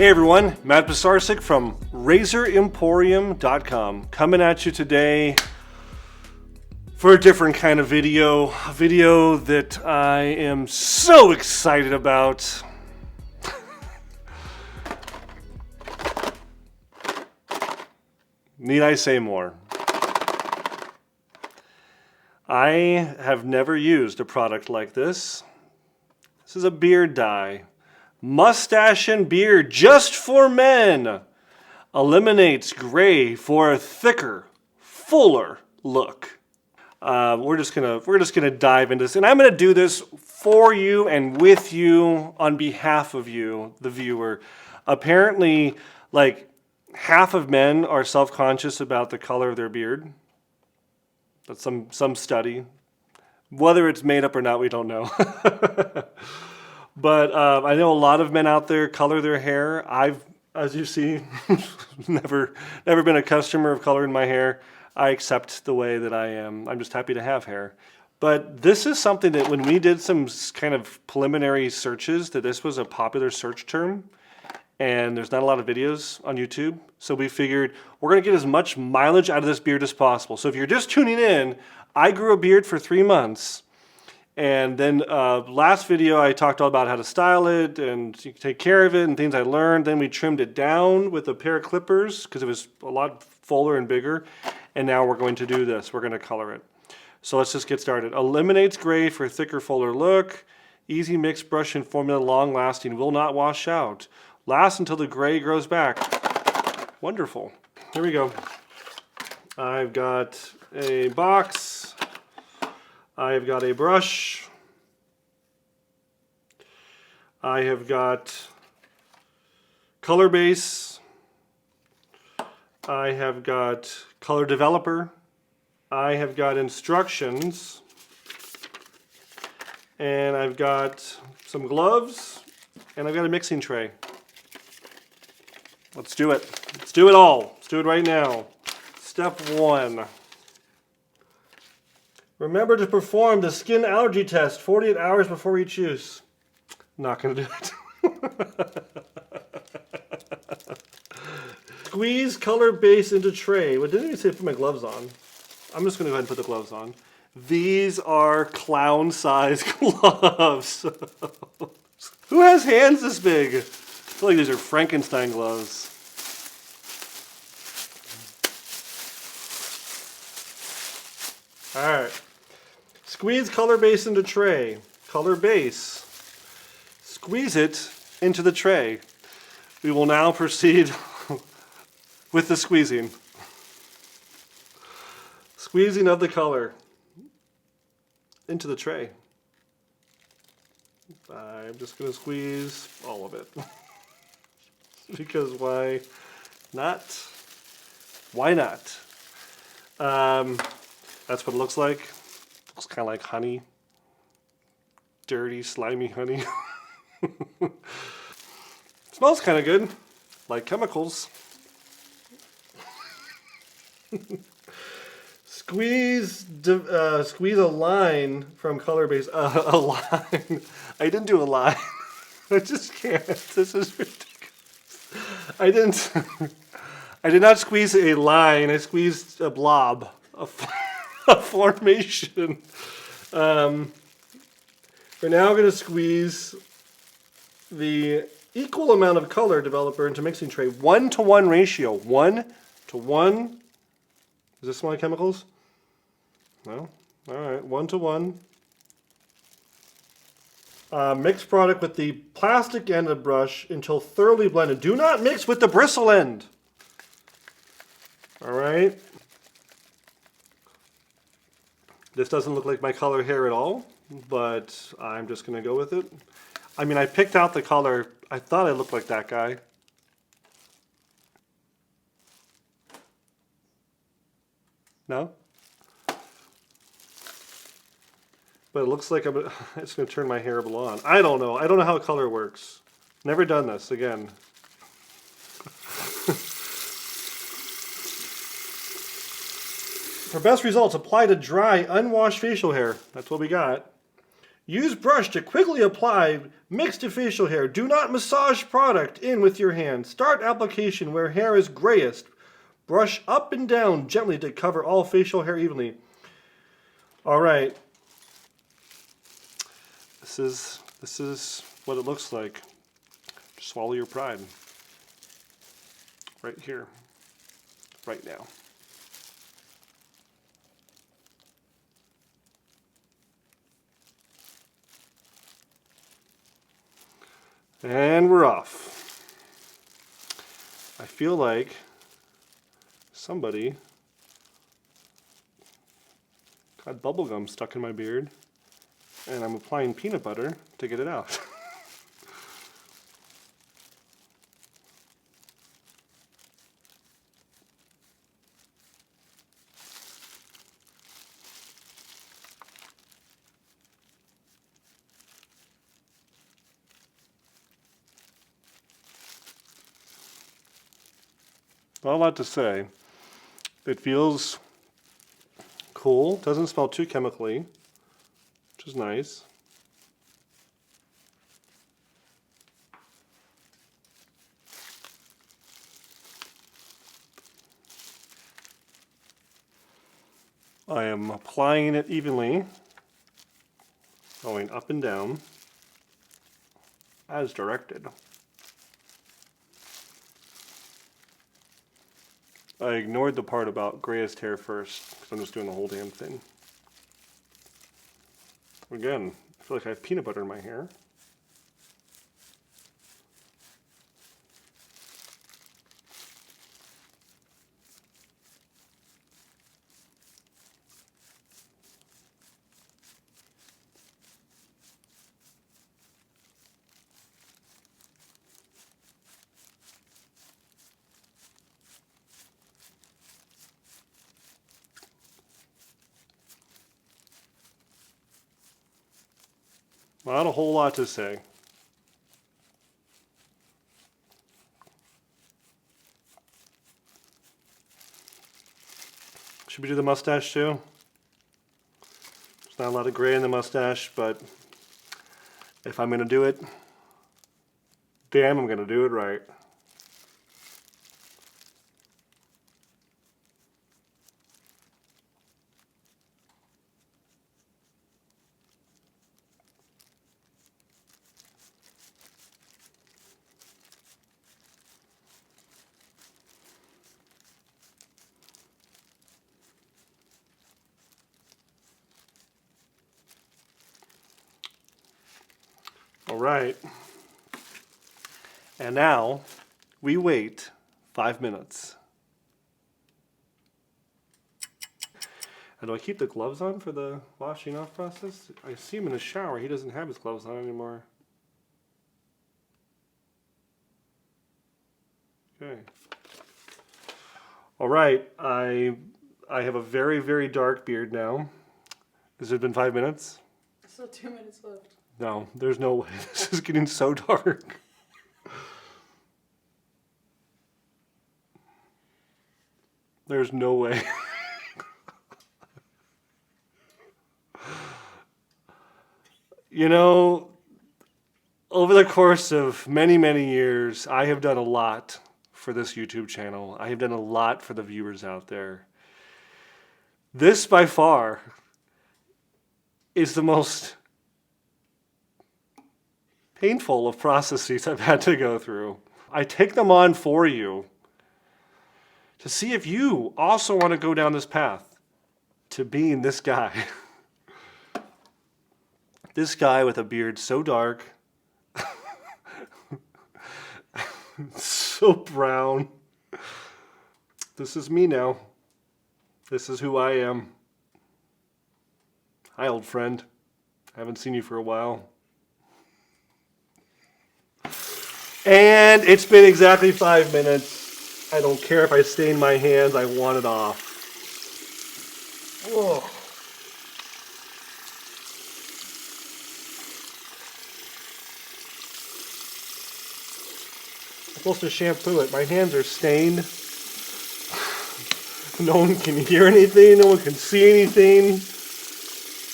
Hey everyone, Matt Pisarcik from RazorEmporium.com coming at you today for a different kind of video. A video that I am so excited about. Need I say more? I have never used a product like this. This is a beard dye. Mustache and beard just for men. Eliminates gray for a thicker, fuller look. We're just gonna dive into this, and I'm gonna do this for you and with you on behalf of you, the viewer. Apparently, like half of men are self-conscious about the color of their beard. That's some study. Whether it's made up or not, we don't know. But I know a lot of men out there color their hair. I've, as you see, never been a customer of coloring my hair. I accept the way that I am. I'm just happy to have hair. But this is something that when we did some kind of preliminary searches, that this was a popular search term. And there's not a lot of videos on YouTube. So we figured we're going to get as much mileage out of this beard as possible. So if you're just tuning in, I grew a beard for 3 months. And then last video I talked all about how to style it and take care of it and things I learned. Then we trimmed it down with a pair of clippers because it was a lot fuller and bigger. And now we're going to do this. We're going to color it. So let's just get started. Eliminates gray for a thicker, fuller look. Easy mix, brush, and formula, long lasting, will not wash out. Lasts until the gray grows back. Wonderful. Here we go. I've got a box. I've got a brush. I have got color base. I have got color developer. I have got instructions. And I've got some gloves. And I've got a mixing tray. Let's do it. Let's do it all. Let's do it right now. Step 1. Remember to perform the skin allergy test 48 hours before each use. Not going to do it. Squeeze color base into tray. Well, didn't even say put my gloves on. I'm just going to go ahead and put the gloves on. These are clown-sized gloves. Who has hands this big? I feel like these are Frankenstein gloves. All right. Squeeze color base into tray. Color base. Squeeze it into the tray. We will now proceed with the squeezing. Squeezing of the color into the tray. I'm just going to squeeze all of it. Because why not? Why not? That's what it looks like. Looks kind of like honey. Dirty, slimy honey. Smells kind of good. Like chemicals. Squeeze a line from color base. A line. I didn't do a line. I just can't. This is ridiculous. I did not squeeze a line. I squeezed a blob. A formation. We're now going to squeeze the equal amount of color developer into mixing tray. 1-to-1 ratio. 1-to-1. Is this my chemicals? No? Alright, 1-to-1. Mix product with the plastic end of the brush until thoroughly blended. Do not mix with the bristle end. Alright. This doesn't look like my color hair at all, but I'm just going to go with it. I mean, I picked out the color. I thought I looked like that guy. No? But it looks like it's going to turn my hair blonde. I don't know. I don't know how color works. Never done this again. For best results, apply to dry, unwashed facial hair. That's what we got. Use brush to quickly apply mix to facial hair. Do not massage product in with your hand. Start application where hair is grayest. Brush up and down gently to cover all facial hair evenly. All right. This is what it looks like. Just swallow your pride. Right here. Right now. And we're off. I feel like somebody got bubble gum stuck in my beard, and I'm applying peanut butter to get it out. Not a lot to say. It feels cool, doesn't smell too chemically, which is nice. I am applying it evenly, going up and down, as directed. I ignored the part about grayest hair first, because I'm just doing the whole damn thing. Again, I feel like I have peanut butter in my hair. Not a whole lot to say. Should we do the mustache too? There's not a lot of gray in the mustache, but if I'm going to do it, damn, I'm going to do it right. All right. And now we wait 5 minutes. And do I keep the gloves on for the washing off process? I see him in the shower. He doesn't have his gloves on anymore. Okay. All right. I have a very, very dark beard now. Has it been 5 minutes? Still 2 minutes left. No, there's no way. This is getting so dark. There's no way. You know, over the course of many, many years, I have done a lot for this YouTube channel. I have done a lot for the viewers out there. This, by far, is the most painful of processes I've had to go through. I take them on for you to see if you also want to go down this path to being this guy. This guy with a beard so dark, so brown. This is me now. This is who I am. Hi, old friend. I haven't seen you for a while. And it's been exactly 5 minutes. I don't care if I stain my hands. I want it off. Ugh. I'm supposed to shampoo it. My hands are stained. No one can hear anything. No one can see anything.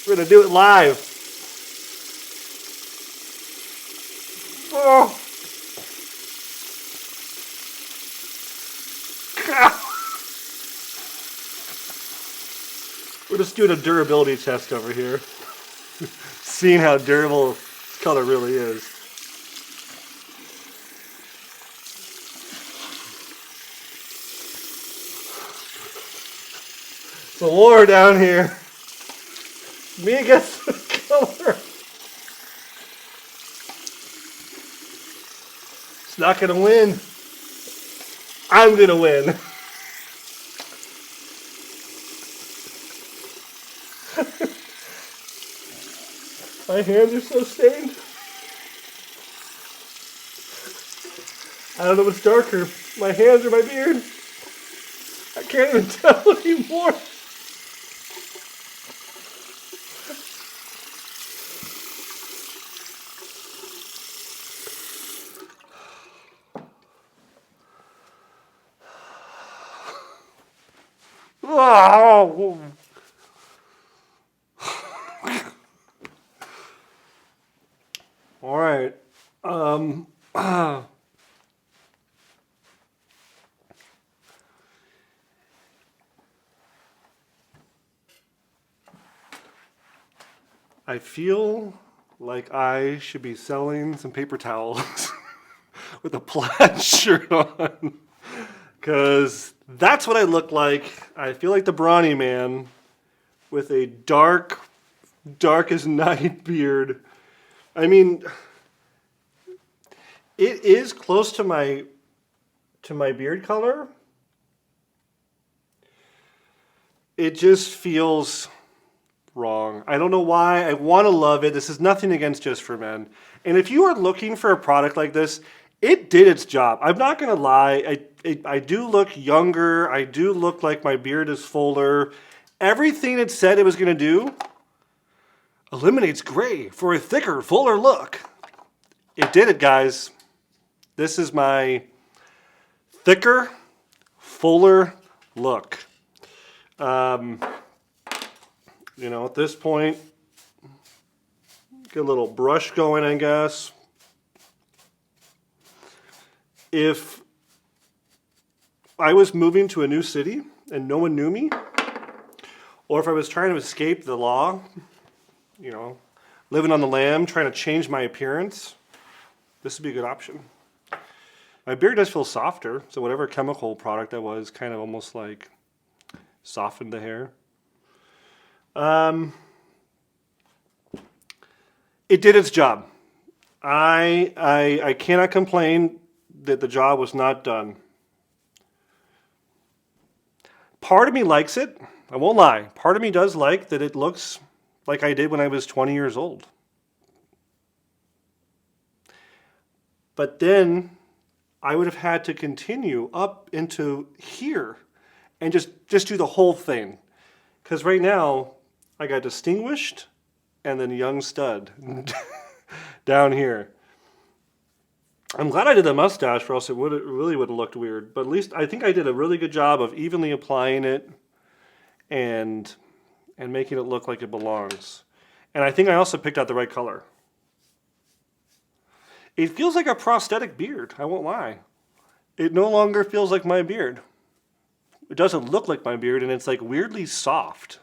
We're going to do it live. Oh! We're just doing a durability test over here. Seeing how durable this color really is. It's a war down here. Me against the color. It's not gonna win. I'm gonna win. My hands are so stained. I don't know what's darker, my hands or my beard. I can't even tell anymore. Oh. All right. I feel like I should be selling some paper towels with a plaid shirt on, because that's what I look like. I feel like the brawny man with a dark as night beard. I mean, it is close to my beard color. It just feels wrong. I don't know why. I want to love it. This is nothing against Just for Men. And if you are looking for a product like this, it did its job. I'm not going to lie. I do look younger. I do look like my beard is fuller. Everything it said it was going to do eliminates gray for a thicker, fuller look. It did it, guys. This is my thicker, fuller look. You know, at this point, get a little brush going, I guess. If I was moving to a new city and no one knew me, or if I was trying to escape the law, you know, living on the lam, trying to change my appearance, this would be a good option. My beard does feel softer, so whatever chemical product that was kind of almost like softened the hair. It did its job. I cannot complain that the job was not done. Part of me likes it. I won't lie. Part of me does like that it looks like I did when I was 20 years old. But then I would have had to continue up into here and just do the whole thing. Because right now, I got distinguished and then young stud down here. I'm glad I did the mustache, or else it really would have looked weird. But at least I think I did a really good job of evenly applying it and making it look like it belongs. And I think I also picked out the right color. It feels like a prosthetic beard, I won't lie. It no longer feels like my beard. It doesn't look like my beard, and it's like weirdly soft.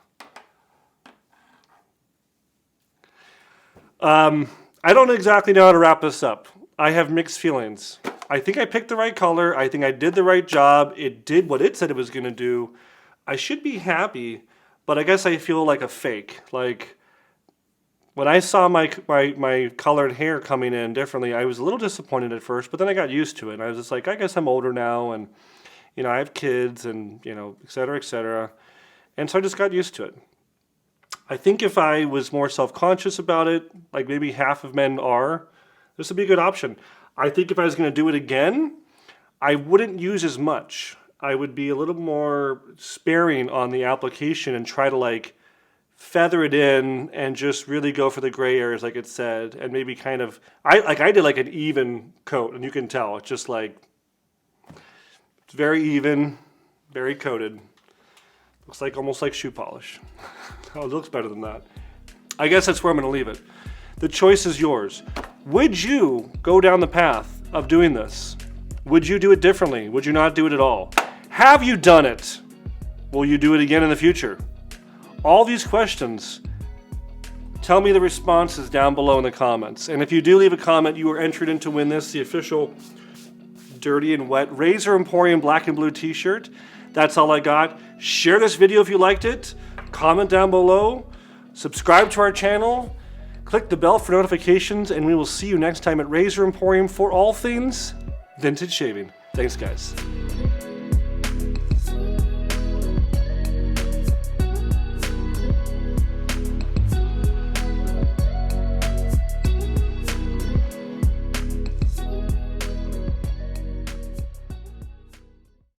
I don't exactly know how to wrap this up. I have mixed feelings. I think I picked the right color. I think I did the right job. It did what it said it was going to do. I should be happy, but I guess I feel like a fake. Like, when I saw my colored hair coming in differently, I was a little disappointed at first, but then I got used to it. And I was just like, I guess I'm older now, and, you know, I have kids, and, you know, et cetera, et cetera. And so I just got used to it. I think if I was more self-conscious about it, like maybe half of men are, this would be a good option. I think if I was going to do it again, I wouldn't use as much. I would be a little more sparing on the application and try to like feather it in and just really go for the gray areas like it said, and maybe kind of, I did like an even coat, and you can tell, it's just like, it's very even, very coated. Looks like almost like shoe polish. Oh, it looks better than that. I guess that's where I'm going to leave it. The choice is yours. Would you go down the path of doing this? Would you do it differently? Would you not do it at all? Have you done it? Will you do it again in the future? All these questions, tell me the responses down below in the comments. And if you do leave a comment, you are entered in to win this, the official Dirty and Wet Razor Emporium black and blue t-shirt. That's all I got. Share this video if you liked it. Comment down below. Subscribe to our channel. Click the bell for notifications, and we will see you next time at Razor Emporium for all things vintage shaving. Thanks, guys.